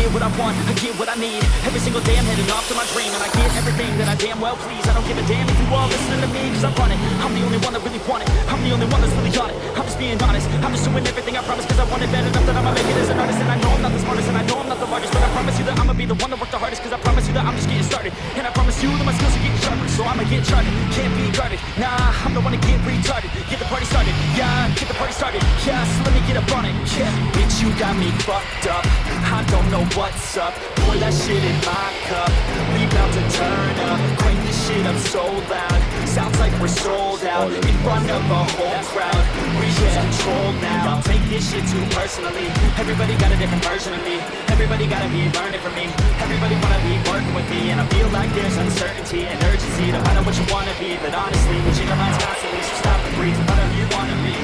get what I want, I get what I need. Every single day I'm heading off to my dream, and I get everything that I damn well please. I don't give a damn if you all listening to me, cause I run it. I'm the only one that really want it, I'm the only one that's really on it. I'm just being honest, I'm just doing everything I promise, cause I want it bad enough that I'ma make it as an artist. And I know I'm not the smartest, and I know I'm not the largest, but I promise you that I'ma be the one that worked the hardest, cause I promise you that I'm just getting started. And I promise you that my skills are getting sharper, so I'ma get charted. Can't be guarded, nah, I'm the one to get retarded. Get the party started, yeah, get the party started. Yeah, so let me get up on it, yeah. Bitch, you got me fucked up, I don't know what's up. Pour that shit in my cup, we bout to turn up. Crank this shit up so loud, sounds like we're sold out. In front of a whole crowd, we lose control now. Don't take this shit too personally, everybody got a different version of me. Everybody gotta be learning from me, everybody wanna be working with me. And I feel like there's uncertainty and urgency to find out what you wanna be. But honestly, we change our minds constantly, so stop and breathe and find out who you wanna be.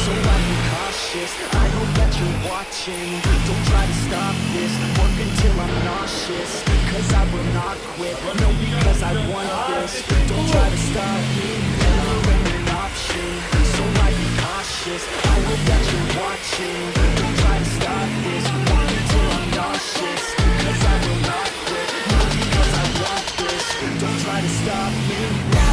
So I'll be cautious, I hope that you're watching. Don't try to stop this, work until I'm nauseous, cause I will not quit, no, because I want this. Don't try to stop me, failure ain't an option. So I'll be cautious, I hope that you're watching. Don't try to stop this, work until I'm nauseous, cause I will not quit, no, because I want this. Don't try to stop me now.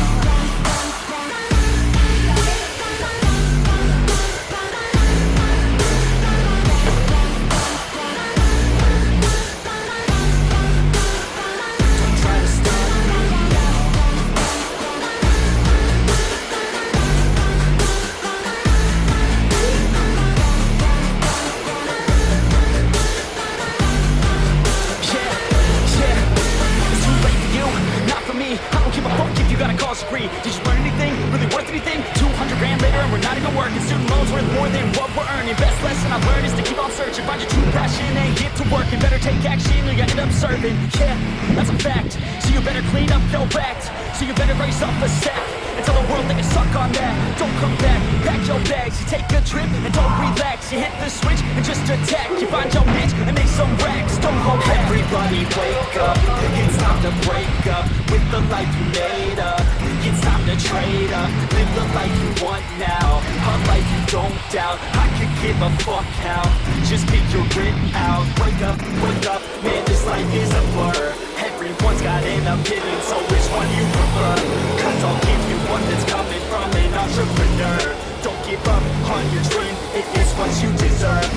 Did you learn anything? Really worth anything? 200 grand later and we're not even working. Student loans worth more than what we're earning. Best lesson I've learned is to keep on searching. Find your true passion and get to work. And better take action or you end up serving. Yeah, that's a fact. So you better clean up your act. So you better raise yourself a sack and tell the world they can suck on that. Don't come back, pack your bags. You take a trip and don't relax. You hit the switch and just attack. You find your niche and make some racks. Don't hold back. Everybody wake up, it's time to break up with the life you made up. It's time to trade up, live the life you want now, a life you don't doubt. I could give a fuck how, just figure it out. Wake up, man, this life is a blur. Everyone's got an opinion, so which one you prefer? Cause I'll give you one that's coming from an entrepreneur. Don't give up on your dream, it is what you deserve.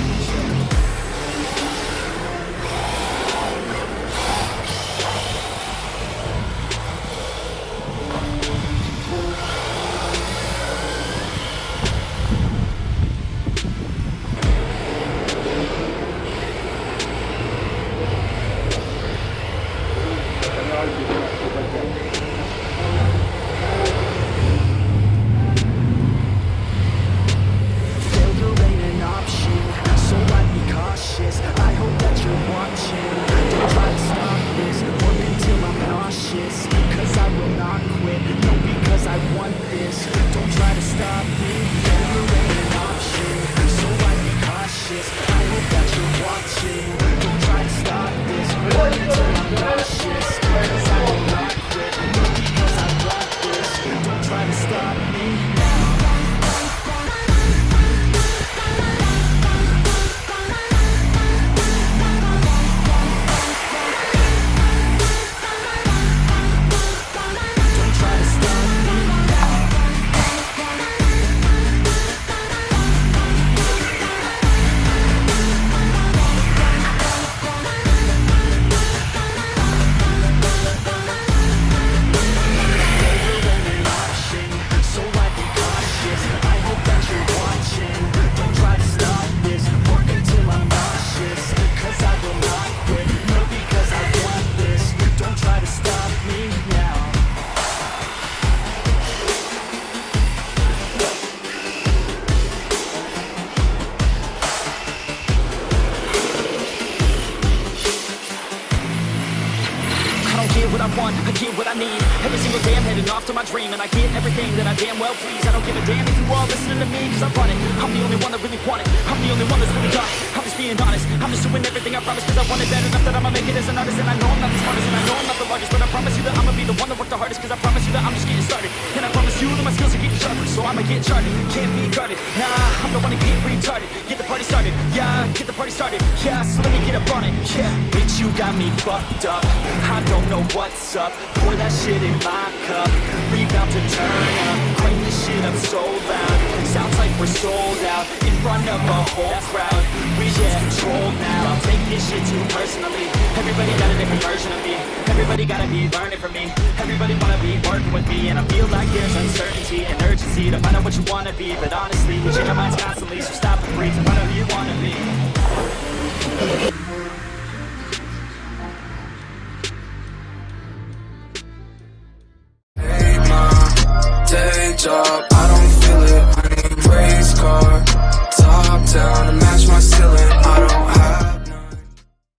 So I'd be want, I get what I need. Every single day I'm heading off to my dream, and I get everything that I damn well please. I don't give a damn if you all listening to me, cause I run it. I'm the only one that really want it. I'm the only one that's really got it. I'm just being honest, I'm just doing everything I promise, cause I want it bad enough that I'ma make it as an artist. And I know I'm not the smartest, and I know I'm not the largest, but I promise you that I'ma be the one that worked the hardest, cause I promise you that I'm just getting started. And I promise you that my skills are getting sharper, so I'ma get charted. Can't be guarded, nah, I'm the one to get retarded. Get the party started, yeah, get the party started, yeah, so let me get up on it, yeah. Bitch, you got me fucked up, I don't know what's up. Pour that shit in my cup, we about to turn up. Crank this shit up so loud, sounds like we're sold out. In front of a whole crowd, we lose control now. I'll take this shit too personally. Everybody got a different version of me. Everybody gotta be learning from me. Everybody wanna be working with me. And I feel like there's uncertainty and urgency to find out what you wanna be. But honestly, we change our minds constantly, so stop and breathe and find out who you wanna be. Hey ma, day job, I don't feel it. I need a race car, top down to match my ceiling.